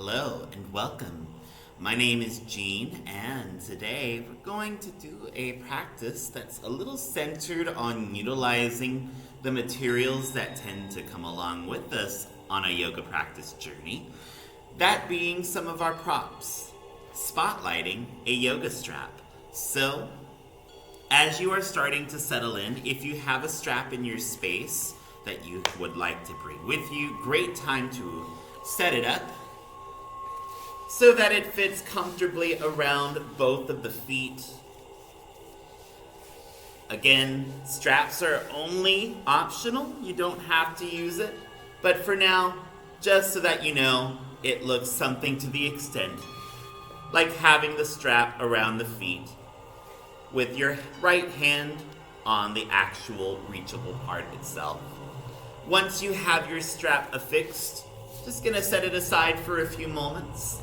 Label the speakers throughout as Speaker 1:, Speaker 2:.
Speaker 1: Hello and welcome. My name is Gene, and today we're going to do a practice that's a little centered on utilizing the materials that tend to come along with us on a yoga practice journey. That being some of our props, spotlighting a yoga strap. So, as you are starting to settle in, if you have a strap in your space that you would like to bring with you, great time to set it up so that it fits comfortably around both of the feet. Again, straps are only optional. You don't have to use it. But for now, just so that you know, it looks something to the extent like having the strap around the feet with your right hand on the actual reachable part itself. Once you have your strap affixed, just gonna set it aside for a few moments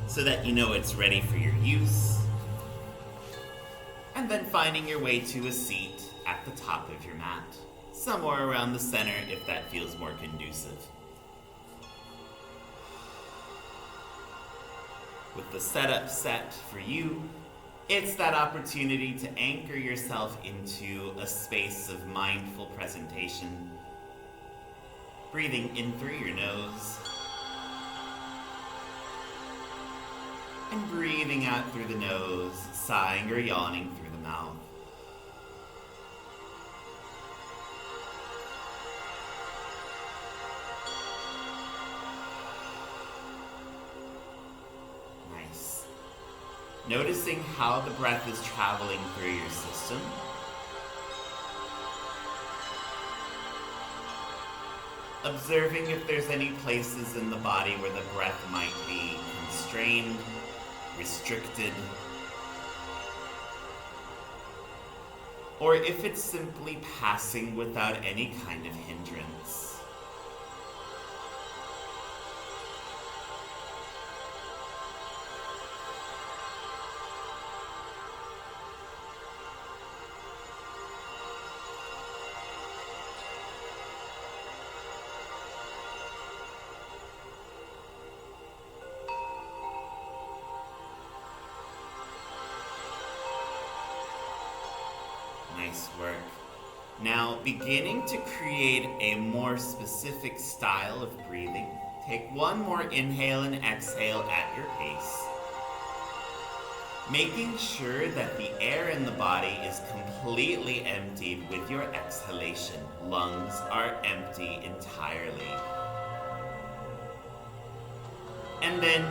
Speaker 1: so that you know it's ready for your use. And then finding your way to a seat at the top of your mat, somewhere around the center if that feels more conducive. With the setup set for you, it's that opportunity to anchor yourself into a space of mindful presentation. Breathing in through your nose and breathing out through the nose, sighing or yawning through the mouth. Nice. Noticing how the breath is traveling through your system. Observing if there's any places in the body where the breath might be constrained, restricted, or if it's simply passing without any kind of hindrance. Nice work. Now, beginning to create a more specific style of breathing, take one more inhale and exhale at your pace. Making sure that the air in the body is completely emptied with your exhalation. Lungs are empty entirely. And then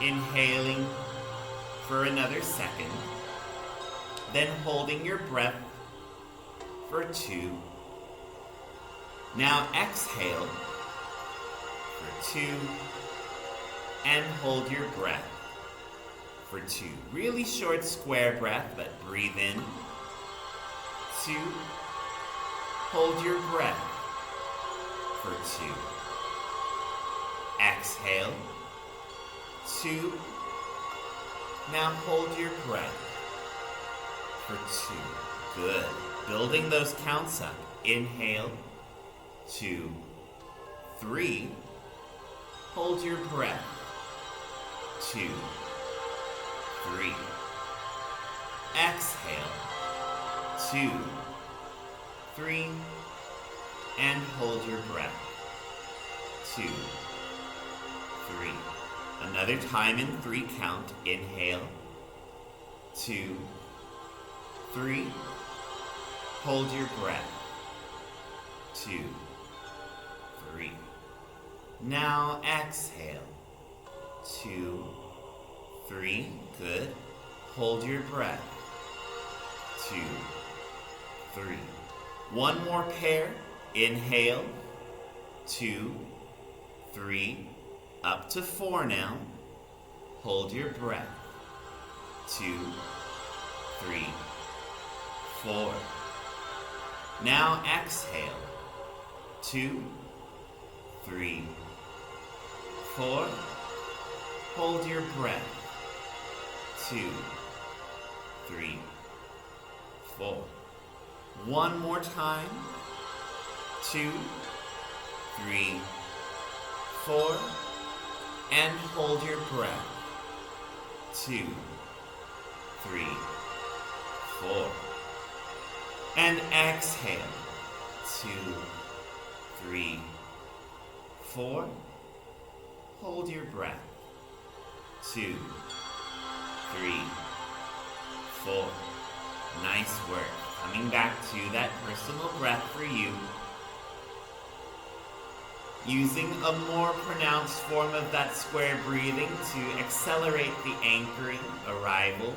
Speaker 1: inhaling for another second. Then holding your breath for 2. Now exhale for 2 and hold your breath for 2. Really short square breath, but breathe in. 2. Hold your breath for 2. Exhale. 2. Now hold your breath for 2. Good. Building those counts up. Inhale. 2. 3. Hold your breath. 2. 3. Exhale. 2. 3. And hold your breath. 2. 3. Another time in 3 count. Inhale. 2. 3. Hold your breath. 2. 3. Now exhale. 2. 3. Good. Hold your breath. 2. 3. One more pair. Inhale. 2. 3. Up to 4 now. Hold your breath. 2. 3. 4. Now exhale. 2. 3. 4. Hold your breath. 2. 3. 4. One more time. 2. 3. 4. And hold your breath. 2, 3, 4. And exhale. 2, 3, 4. Hold your breath. 2, 3, 4. Nice work. Coming back to that personal breath for you. Using a more pronounced form of that square breathing to accelerate the anchoring arrival.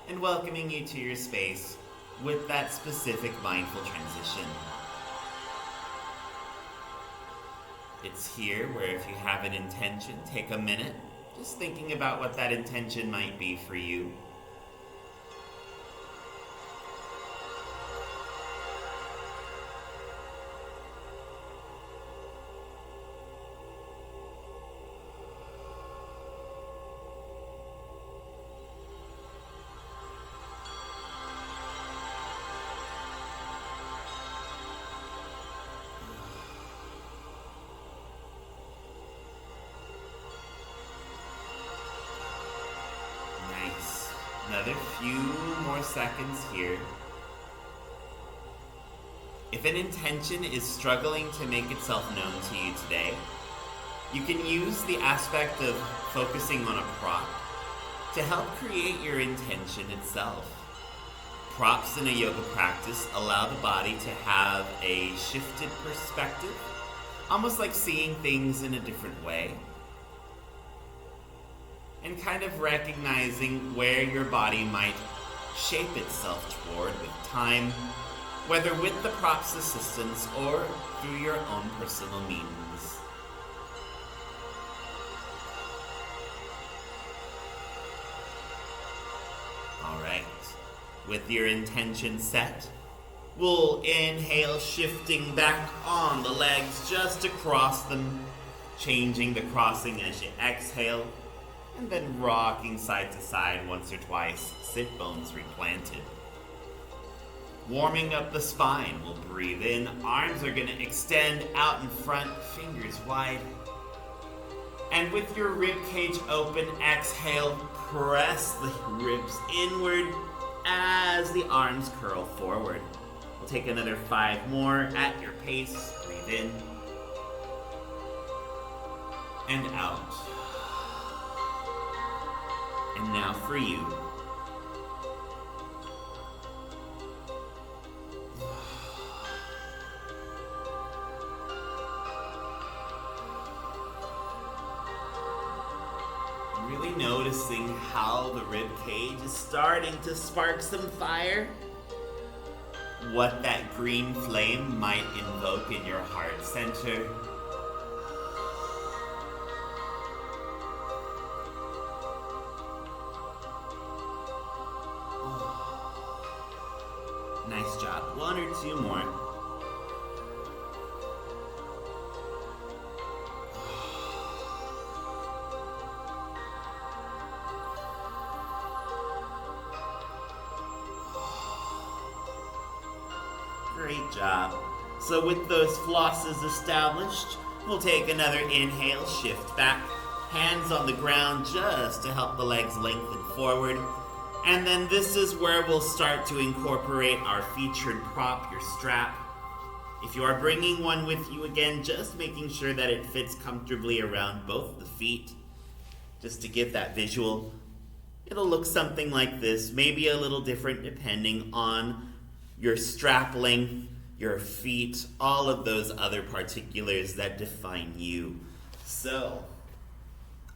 Speaker 1: And welcoming you to your space with that specific mindful transition. It's here where if you have an intention, take a minute just thinking about what that intention might be for you. Another few more seconds here. If an intention is struggling to make itself known to you today, you can use the aspect of focusing on a prop to help create your intention itself. Props in a yoga practice allow the body to have a shifted perspective, almost like seeing things in a different way. And kind of recognizing where your body might shape itself toward with time, whether with the prop's assistance or through your own personal means. Alright, with your intention set, we'll inhale, shifting back on the legs just across them, changing the crossing as you exhale. And then rocking side to side once or twice, sit bones replanted. Warming up the spine, we'll breathe in, arms are going to extend out in front, fingers wide. And with your rib cage open, exhale, press the ribs inward as the arms curl forward. We'll take another 5 more at your pace, breathe in and out. And now for you. Really noticing how the rib cage is starting to spark some fire. What that green flame might invoke in your heart center. Nice job. 1 or 2 more. Great job. So with those flosses established, we'll take another inhale, shift back, hands on the ground just to help the legs lengthen forward. And then this is where we'll start to incorporate our featured prop, your strap. If you are bringing one with you, again, just making sure that it fits comfortably around both the feet. Just to give that visual, it'll look something like this, maybe a little different depending on your strap length, your feet, all of those other particulars that define you. So,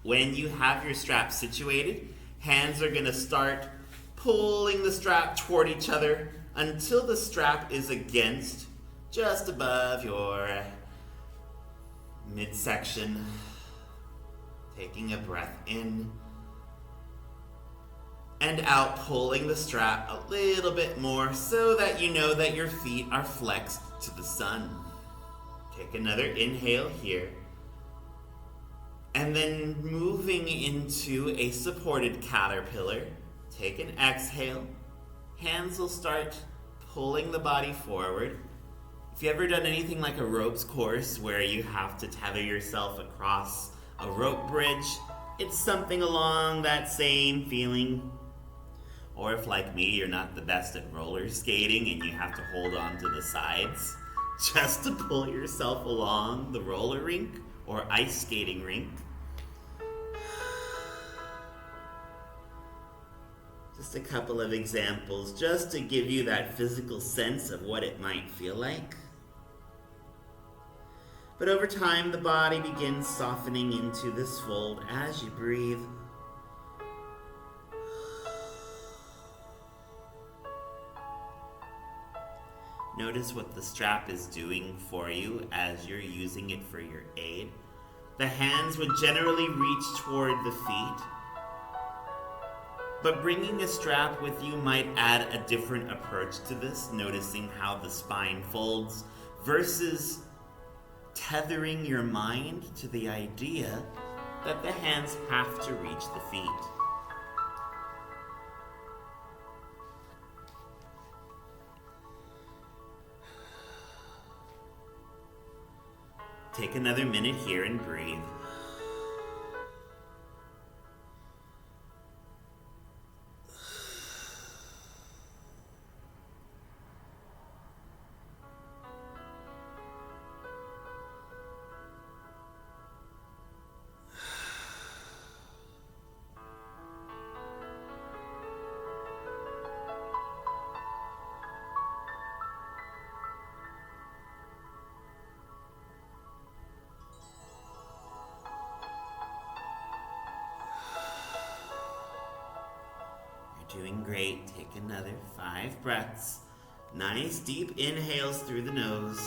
Speaker 1: when you have your strap situated, hands are going to start pulling the strap toward each other until the strap is against, just above your midsection. Taking a breath in and out, pulling the strap a little bit more so that you know that your feet are flexed to the sun. Take another inhale here. And then moving into a supported caterpillar, take an exhale. Hands will start pulling the body forward. If you ever done anything like a ropes course where you have to tether yourself across a rope bridge, it's something along that same feeling. Or if, like me, you're not the best at roller skating and you have to hold on to the sides just to pull yourself along the roller rink or ice skating rink. Just a couple of examples just to give you that physical sense of what it might feel like. But over time, the body begins softening into this fold as you breathe. Notice what the strap is doing for you as you're using it for your aid. The hands would generally reach toward the feet, but bringing a strap with you might add a different approach to this, noticing how the spine folds versus tethering your mind to the idea that the hands have to reach the feet. Take another minute here and breathe. Doing great. Take another 5 breaths. Nice deep inhales through the nose.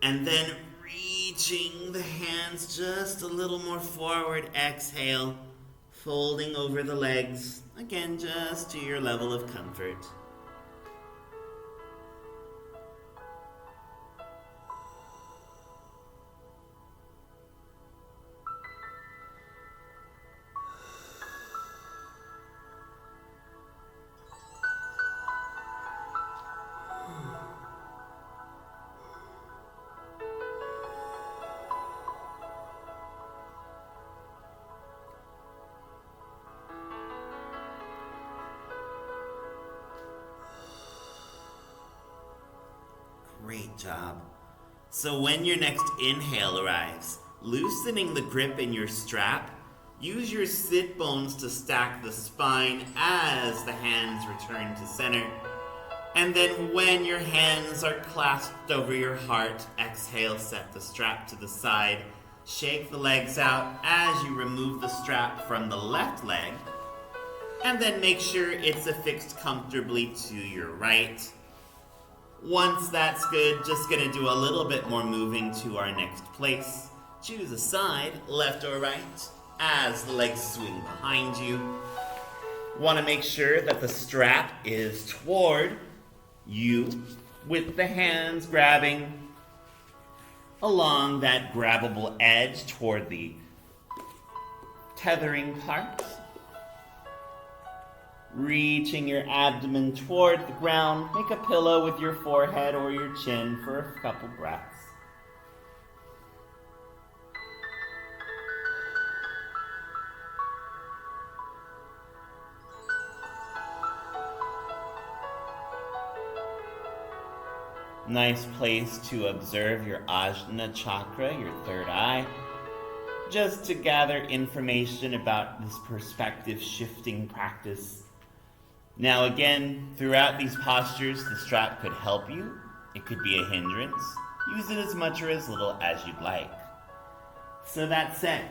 Speaker 1: And then reaching the hands just a little more forward. Exhale. Folding over the legs. Again, just to your level of comfort. Great job. So when your next inhale arrives, loosening the grip in your strap, use your sit bones to stack the spine as the hands return to center. And then when your hands are clasped over your heart, exhale, set the strap to the side. Shake the legs out as you remove the strap from the left leg. And then make sure it's affixed comfortably to your right. Once that's good, just gonna do a little bit more moving to our next place. Choose a side, left or right, as the legs swing behind you. Want to make sure that the strap is toward you, with the hands grabbing along that grabbable edge toward the tethering part. Reaching your abdomen toward the ground, make a pillow with your forehead or your chin for a couple breaths. Nice place to observe your Ajna chakra, your third eye, just to gather information about this perspective shifting practice. Now again, throughout these postures, the strap could help you. It could be a hindrance. Use it as much or as little as you'd like. So that said,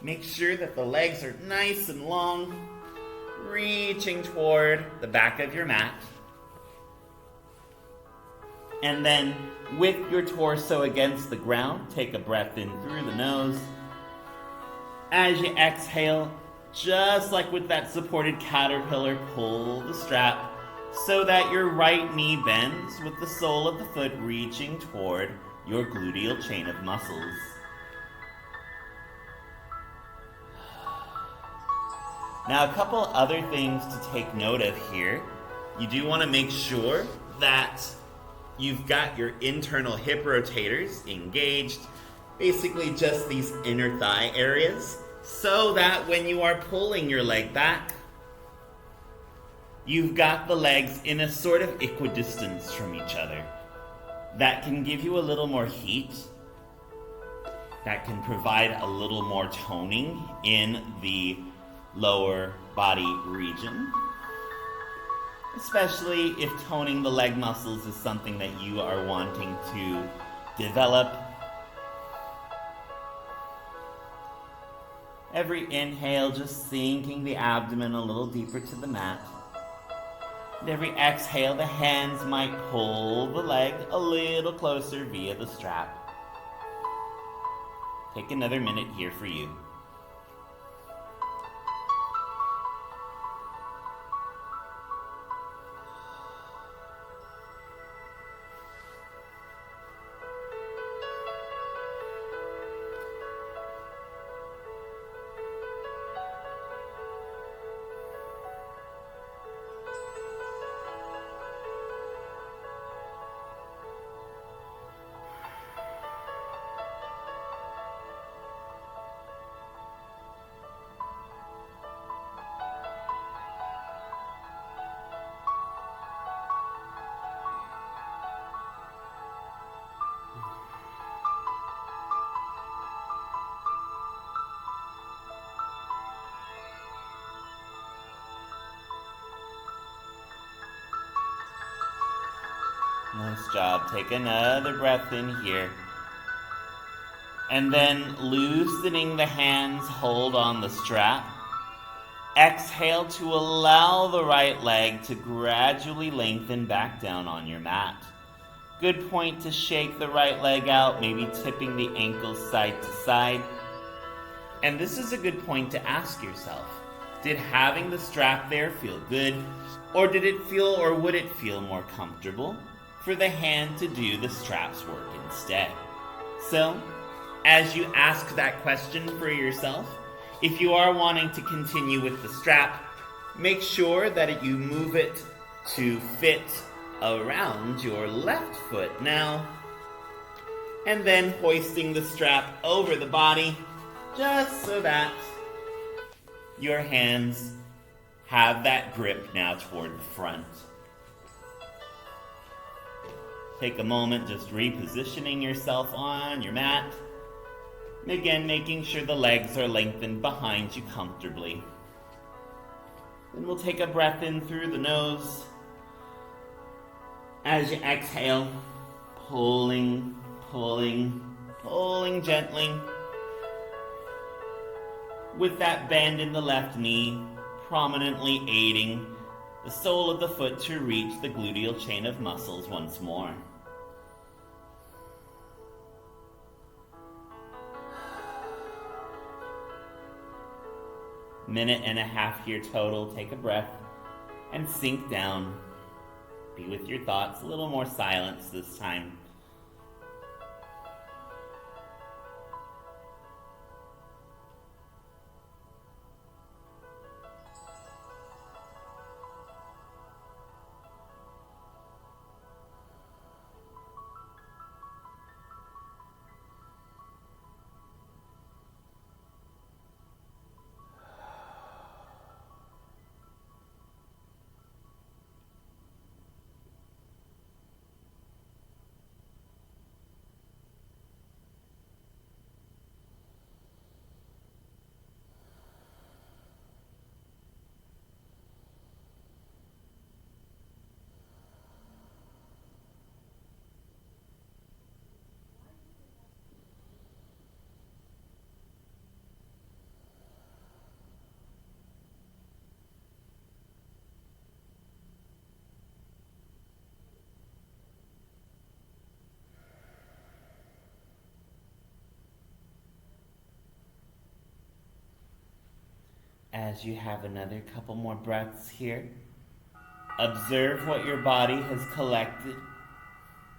Speaker 1: make sure that the legs are nice and long, reaching toward the back of your mat. And then, with your torso against the ground, take a breath in through the nose. As you exhale, just like with that supported caterpillar, pull the strap so that your right knee bends with the sole of the foot reaching toward your gluteal chain of muscles. Now, a couple other things to take note of here. You do want to make sure that You've got your internal hip rotators engaged, basically just these inner thigh areas, so that when you are pulling your leg back, you've got the legs in a sort of equidistance from each other. That can give you a little more heat. That can provide a little more toning in the lower body region, especially if toning the leg muscles is something that you are wanting to develop. Every inhale, just sinking the abdomen a little deeper to the mat. And every exhale, the hands might pull the leg a little closer via the strap. Take another minute here for you. Nice job. Take another breath in here. And then loosening the hands, hold on the strap. Exhale to allow the right leg to gradually lengthen back down on your mat. Good point to shake the right leg out, maybe tipping the ankles side to side. And this is a good point to ask yourself, did having the strap there feel good? Or did it feel, or would it feel more comfortable for the hand to do the strap's work instead? So, as you ask that question for yourself, if you are wanting to continue with the strap, make sure that you move it to fit around your left foot now, and then hoisting the strap over the body, just so that your hands have that grip now toward the front. Take a moment just repositioning yourself on your mat. And again, making sure the legs are lengthened behind you comfortably. Then we'll take a breath in through the nose. As you exhale, pulling gently. With that bend in the left knee, prominently aiding the sole of the foot to reach the gluteal chain of muscles once more. Minute and a half here total. Take a breath and sink down. Be with your thoughts. A little more silence this time. As you have another couple more breaths here, observe what your body has collected.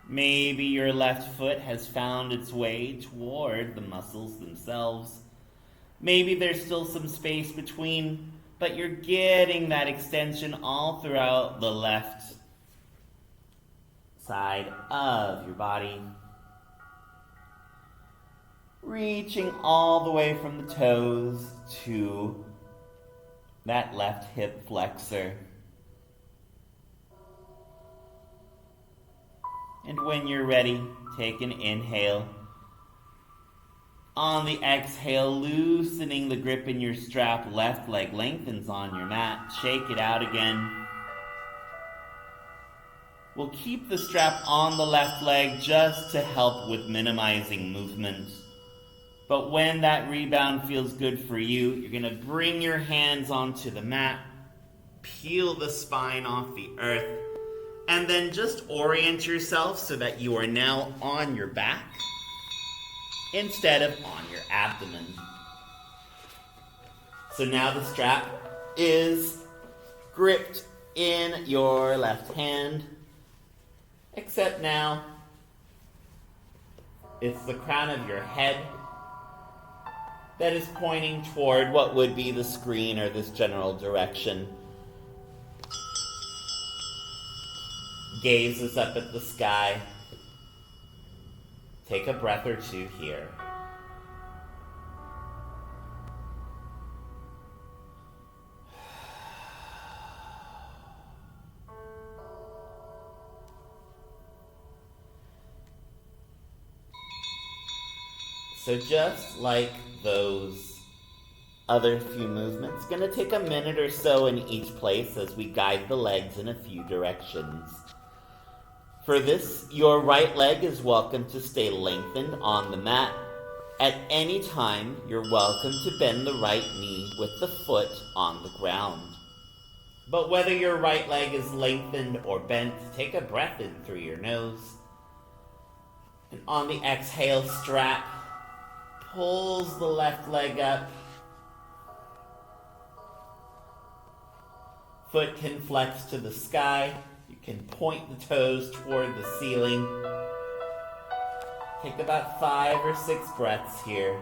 Speaker 1: Maybe your left foot has found its way toward the muscles themselves. Maybe there's still some space between, but you're getting that extension all throughout the left side of your body. Reaching all the way from the toes to that left hip flexor. And when you're ready, take an inhale. On the exhale, loosening the grip in your strap, left leg lengthens on your mat. Shake it out again. We'll keep the strap on the left leg just to help with minimizing movement. But when that rebound feels good for you, you're going to bring your hands onto the mat, peel the spine off the earth, and then just orient yourself so that you are now on your back instead of on your abdomen. So now the strap is gripped in your left hand, except now it's the crown of your head that is pointing toward what would be the screen or this general direction. Gazes up at the sky. Take a breath or two here. So just like those other few movements, gonna take a minute or so in each place as we guide the legs in a few directions. For this, your right leg is welcome to stay lengthened on the mat. At any time, you're welcome to bend the right knee with the foot on the ground. But whether your right leg is lengthened or bent, take a breath in through your nose. And on the exhale, strap pulls the left leg up. Foot can flex to the sky. You can point the toes toward the ceiling. Take about 5 or 6 breaths here,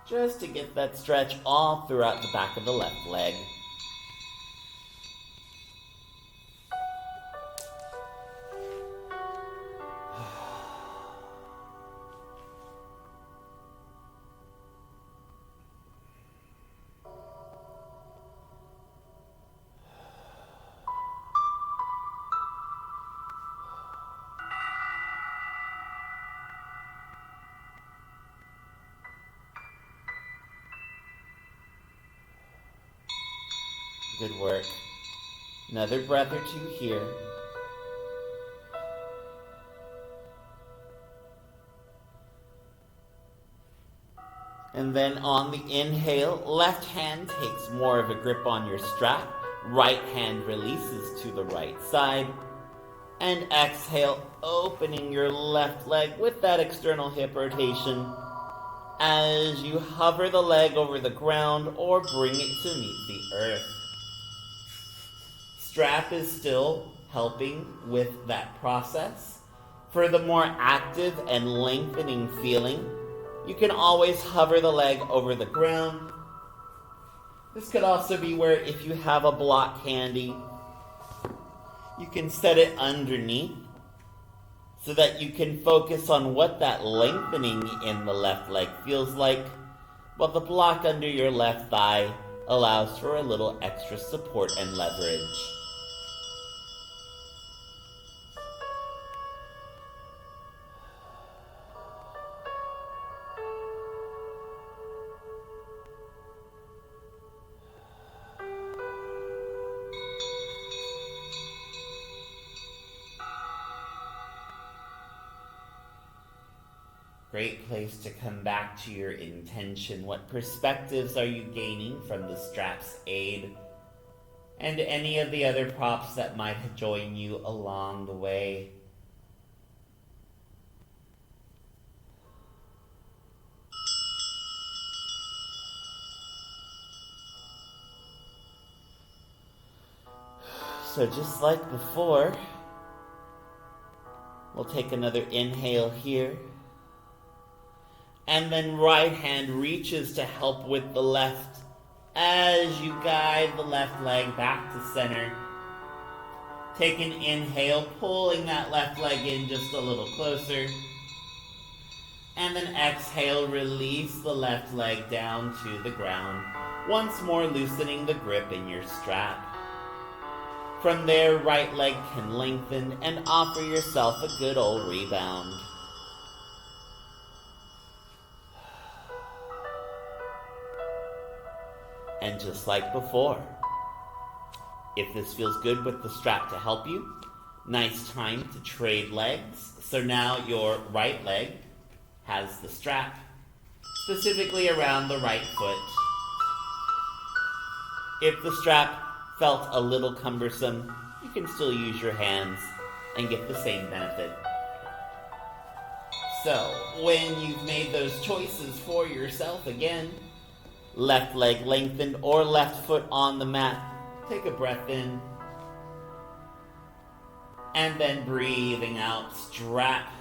Speaker 1: just to get that stretch all throughout the back of the left leg. Good work. Another breath or two here. And then on the inhale, left hand takes more of a grip on your strap. Right hand releases to the right side. And exhale, opening your left leg with that external hip rotation as you hover the leg over the ground or bring it to meet the earth. Strap is still helping with that process. For the more active and lengthening feeling, you can always hover the leg over the ground. This could also be where if you have a block handy, you can set it underneath so that you can focus on what that lengthening in the left leg feels like, while the block under your left thigh allows for a little extra support and leverage. Great place to come back to your intention. What perspectives are you gaining from the strap's aid? And any of the other props that might join you along the way. So just like before, we'll take another inhale here. And then right hand reaches to help with the left as you guide the left leg back to center. Take an inhale, pulling that left leg in just a little closer. And then exhale, release the left leg down to the ground, once more loosening the grip in your strap. From there, right leg can lengthen and offer yourself a good old rebound. And just like before, if this feels good with the strap to help you, nice time to trade legs. So now your right leg has the strap, specifically around the right foot. If the strap felt a little cumbersome, you can still use your hands and get the same benefit. So, when you've made those choices for yourself again, left leg lengthened or left foot on the mat, take a breath in, and then breathing out, strap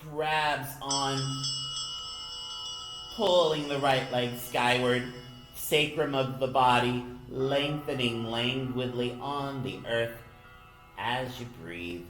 Speaker 1: grabs on, pulling the right leg skyward, sacrum of the body lengthening languidly on the earth as you breathe.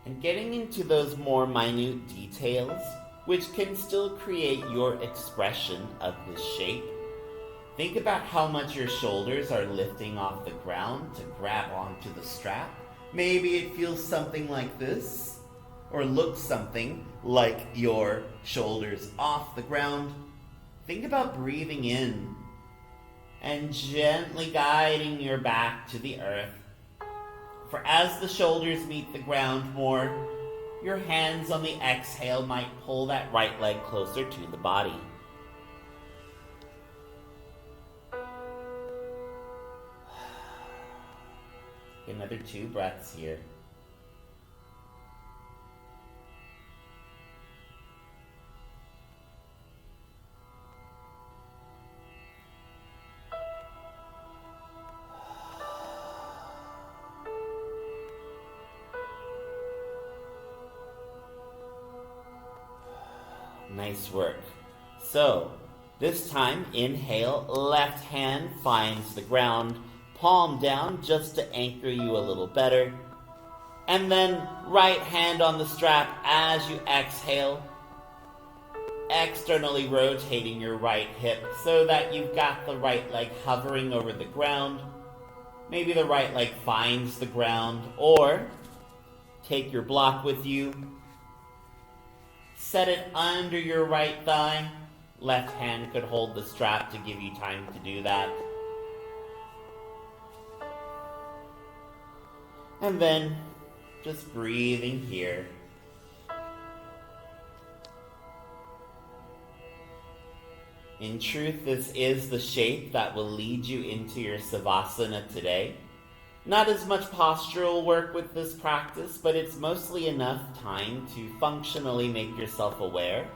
Speaker 1: And getting into those more minute details, which can still create your expression of this shape. Think about how much your shoulders are lifting off the ground to grab onto the strap. Maybe it feels something like this, or looks something like your shoulders off the ground. Think about breathing in and gently guiding your back to the earth. For as the shoulders meet the ground more, your hands on the exhale might pull that right leg closer to the body. Another 2 breaths here. Nice work. So, this time, inhale, left hand finds the ground, palm down just to anchor you a little better. And then right hand on the strap as you exhale, externally rotating your right hip so that you've got the right leg hovering over the ground. Maybe the right leg finds the ground, or take your block with you. Set it under your right thigh. Left hand could hold the strap to give you time to do that. And then just breathing here. In truth, this is the shape that will lead you into your Savasana today. Not as much postural work with this practice, but it's mostly enough time to functionally make yourself aware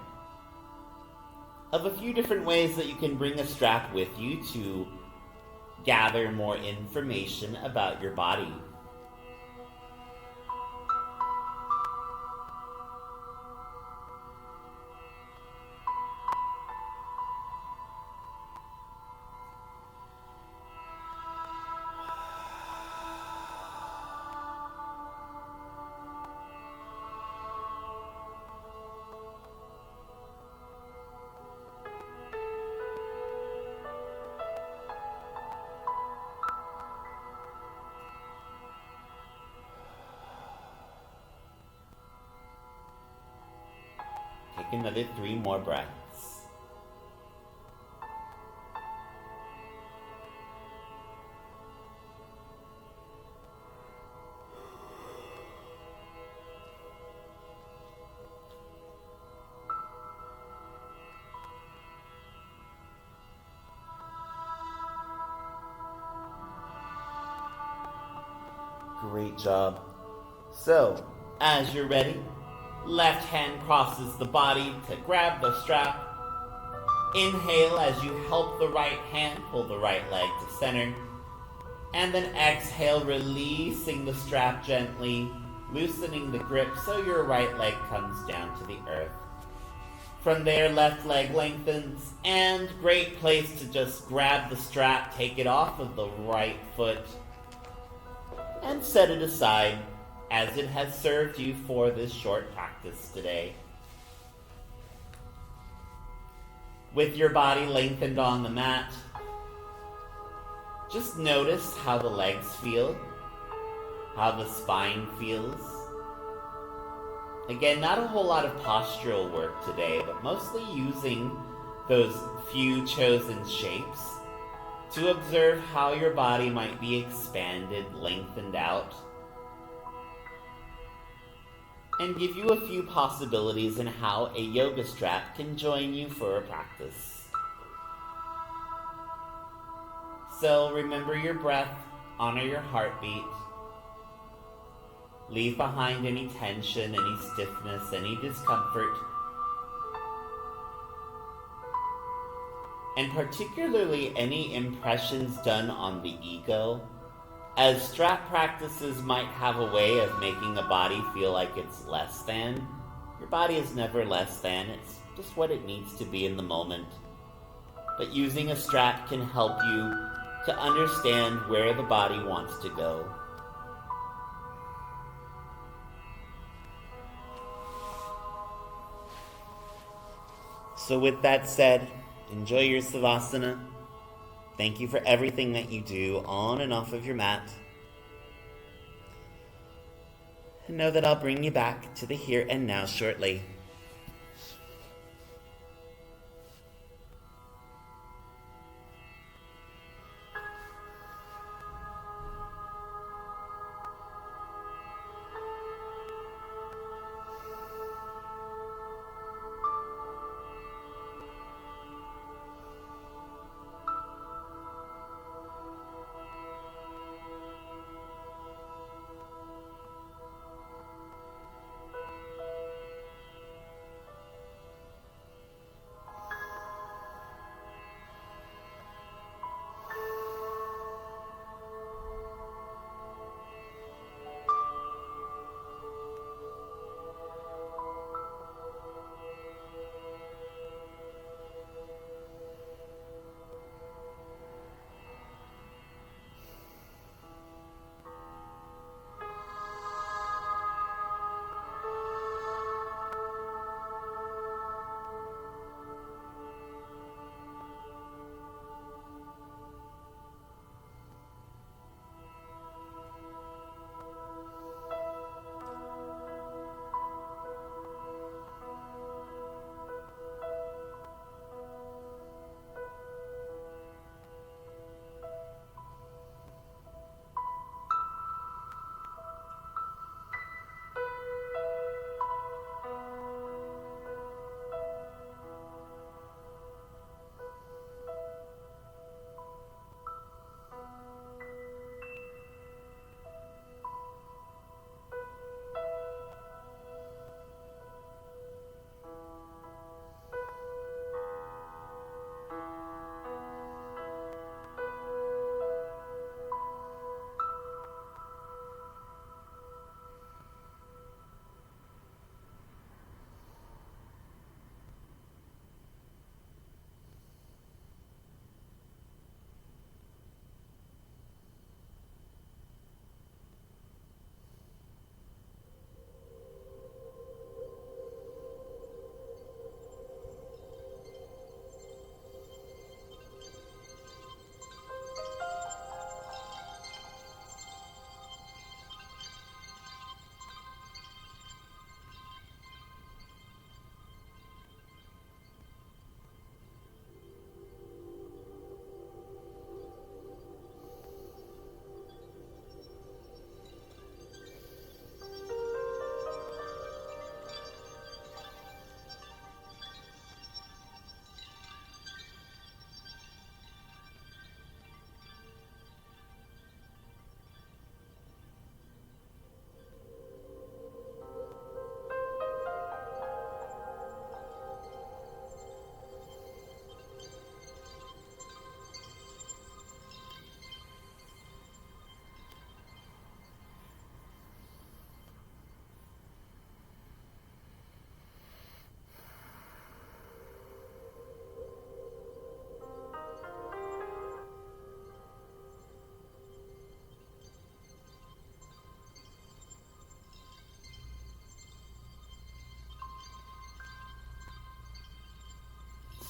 Speaker 1: of a few different ways that you can bring a strap with you to gather more information about your body. Take another 3 more breaths. Great job. So, as you're ready, left hand crosses the body to grab the strap. Inhale as you help the right hand pull the right leg to center. And then exhale, releasing the strap gently, loosening the grip so your right leg comes down to the earth. From there, left leg lengthens, and great place to just grab the strap, take it off of the right foot, and set it aside as it has served you for this short practice today. With your body lengthened on the mat, just notice how the legs feel, how the spine feels. Again, not a whole lot of postural work today, but mostly using those few chosen shapes to observe how your body might be expanded, lengthened out, and give you a few possibilities in how a yoga strap can join you for a practice. So remember your breath, honor your heartbeat, leave behind any tension, any stiffness, any discomfort, and particularly any impressions done on the ego, as strap practices might have a way of making a body feel like it's less than. Your body is never less than, it's just what it needs to be in the moment. But using a strap can help you to understand where the body wants to go. So with that said, enjoy your Savasana. Thank you for everything that you do on and off of your mat. And know that I'll bring you back to the here and now shortly.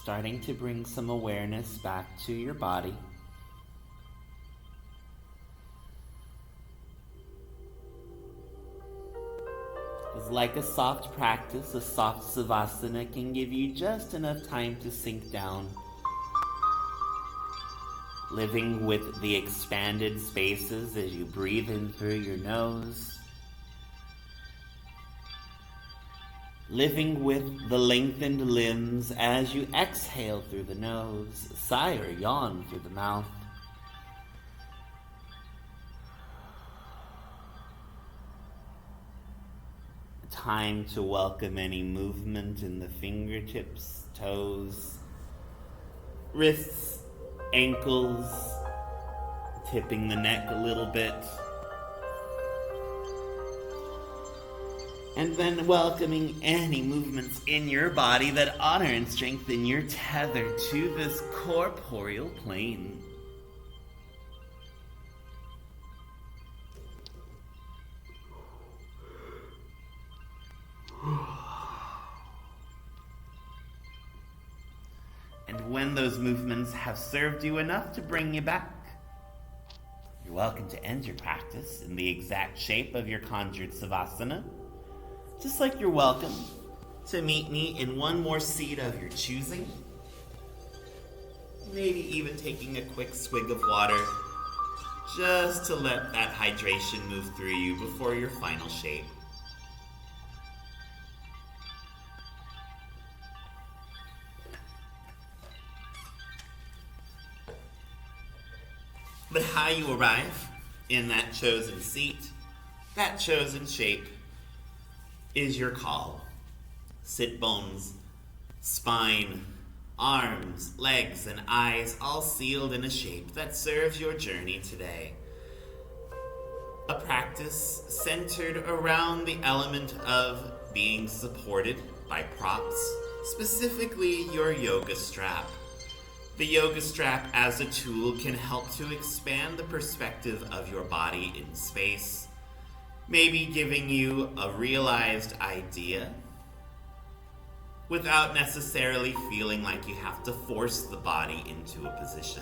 Speaker 1: starting to bring some awareness back to your body. It's like a soft practice, a soft savasana can give you just enough time to sink down. Living with the expanded spaces as you breathe in through your nose. Living with the lengthened limbs as you exhale through the nose, sigh or yawn through the mouth. Time to welcome any movement in the fingertips, toes, wrists, ankles, tipping the neck a little bit. And then welcoming any movements in your body that honor and strengthen your tether to this corporeal plane. And when those movements have served you enough to bring you back, you're welcome to end your practice in the exact shape of your conjured savasana. Just like you're welcome to meet me in one more seat of your choosing. Maybe even taking a quick swig of water just to let that hydration move through you before your final shape. But how you arrive in that chosen seat, that chosen shape, is your call. Sit bones, spine, arms, legs, and eyes all sealed in a shape that serves your journey today. A practice centered around the element of being supported by props, specifically your yoga strap. The yoga strap as a tool can help to expand the perspective of your body in space, maybe giving you a realized idea without necessarily feeling like you have to force the body into a position.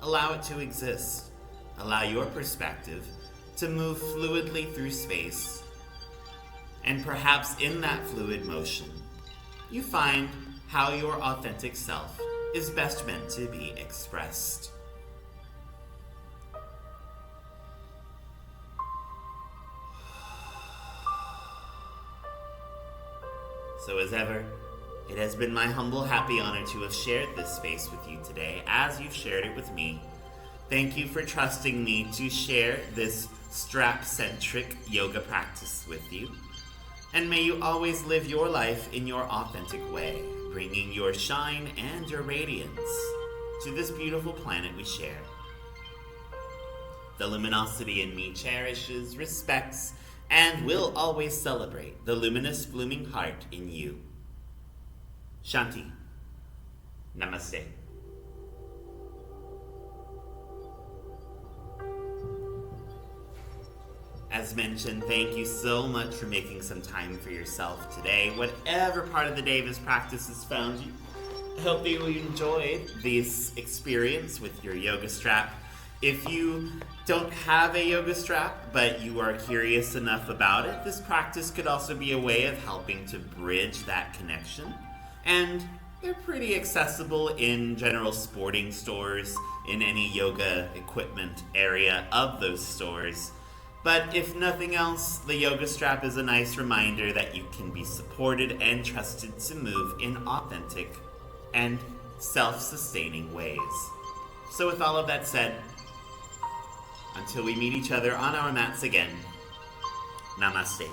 Speaker 1: Allow it to exist. Allow your perspective to move fluidly through space. And perhaps in that fluid motion, you find how your authentic self is best meant to be expressed. So as ever, it has been my humble, happy honor to have shared this space with you today, as you've shared it with me. Thank you for trusting me to share this strap-centric yoga practice with you. And may you always live your life in your authentic way, bringing your shine and your radiance to this beautiful planet we share. The luminosity in me cherishes, respects, and will always celebrate the luminous blooming heart in you. Shanti. Namaste. As mentioned, thank you so much for making some time for yourself today, whatever part of the day this practice has found you. I hope you enjoyed this experience with your yoga strap. If you don't have a yoga strap, but you are curious enough about it, this practice could also be a way of helping to bridge that connection. And they're pretty accessible in general sporting stores, in any yoga equipment area of those stores. But if nothing else, the yoga strap is a nice reminder that you can be supported and trusted to move in authentic and self-sustaining ways. So with all of that said, until we meet each other on our mats again, namaste.